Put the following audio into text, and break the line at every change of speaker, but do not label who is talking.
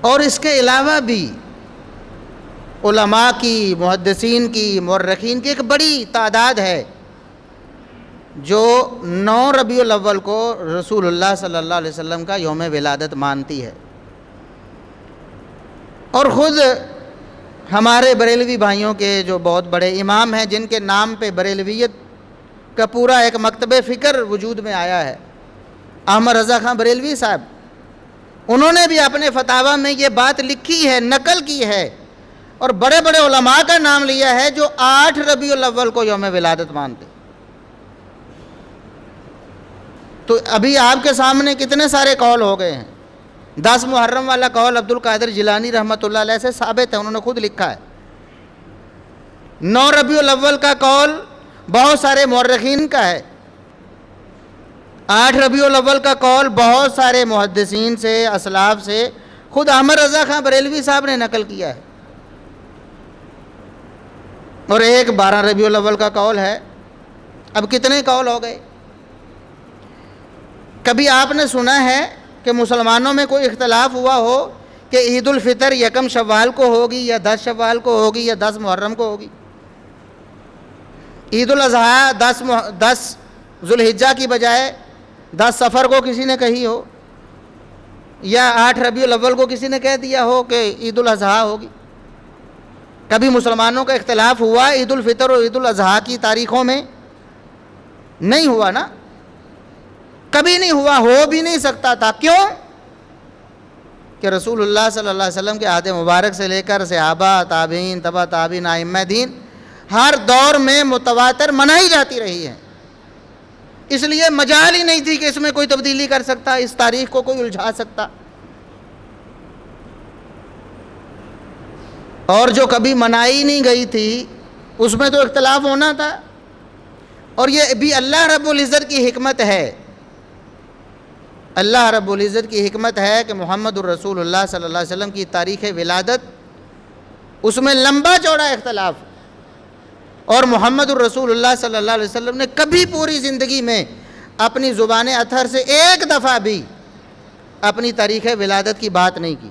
اور اس کے علاوہ بھی علماء کی، محدثین کی، مورخین کی ایک بڑی تعداد ہے جو 9 ربیع الاول کو رسول اللہ صلی اللہ علیہ وسلم کا یوم ولادت مانتی ہے۔ اور خود ہمارے بریلوی بھائیوں کے جو بہت بڑے امام ہیں، جن کے نام پہ بریلویت کا پورا ایک مکتب فکر وجود میں آیا ہے، احمد رضا خان بریلوی صاحب، انہوں نے بھی اپنے فتاویٰ میں یہ بات لکھی ہے، نقل کی ہے، اور بڑے بڑے علماء کا نام لیا ہے جو 8 ربیع الاول کو یوم ولادت مانتے۔ تو ابھی آپ کے سامنے کتنے سارے قول ہو گئے ہیں۔ 10 محرم والا قول عبد القادر جیلانی رحمۃ اللہ علیہ سے ثابت ہے، انہوں نے خود لکھا ہے۔ 9 ربیع الاول کا قول بہت سارے مورخین کا ہے۔ 8 ربیع الاول کا قول بہت سارے محدثین سے، اسلاف سے، خود احمد رضا خان بریلوی صاحب نے نقل کیا ہے۔ اور ایک 12 ربیع الاول کا قول ہے۔ اب کتنے قول ہو گئے؟ کبھی آپ نے سنا ہے کہ مسلمانوں میں کوئی اختلاف ہوا ہو کہ عید الفطر 1 شوال کو ہوگی یا 10 شوال کو ہوگی یا 10 محرم کو ہوگی؟ عید الاضحیٰ 10 ذوالحجہ کی بجائے 10 صفر کو کسی نے کہی ہو، یا 8 ربیع الاول کو کسی نے کہہ دیا ہو کہ عید الاضحیٰ ہوگی؟ کبھی مسلمانوں کا اختلاف ہوا عید الفطر اور عید الاضحیٰ کی تاریخوں میں؟ نہیں ہوا نا، کبھی نہیں ہوا، ہو بھی نہیں سکتا تھا۔ کیوں؟ کہ رسول اللہ صلی اللہ علیہ وسلم کے عہد مبارک سے لے کر صحابہ، تابعین، تبع تابعین، ائمہ دین ہر دور میں متواتر منائی جاتی رہی ہے، اس لیے مجال ہی نہیں تھی کہ اس میں کوئی تبدیلی کر سکتا، اس تاریخ کو کوئی الجھا سکتا۔ اور جو کبھی منائی نہیں گئی تھی اس میں تو اختلاف ہونا تھا۔ اور یہ بھی اللہ رب العزت کی حکمت ہے، اللہ رب العزت کی حکمت ہے کہ محمد الرسول اللہ صلی اللہ علیہ وسلم کی تاریخ ولادت، اس میں لمبا چوڑا اختلاف، اور محمد الرسول اللہ صلی اللہ علیہ وسلم نے کبھی پوری زندگی میں اپنی زبان اطہر سے ایک دفعہ بھی اپنی تاریخ ولادت کی بات نہیں کی۔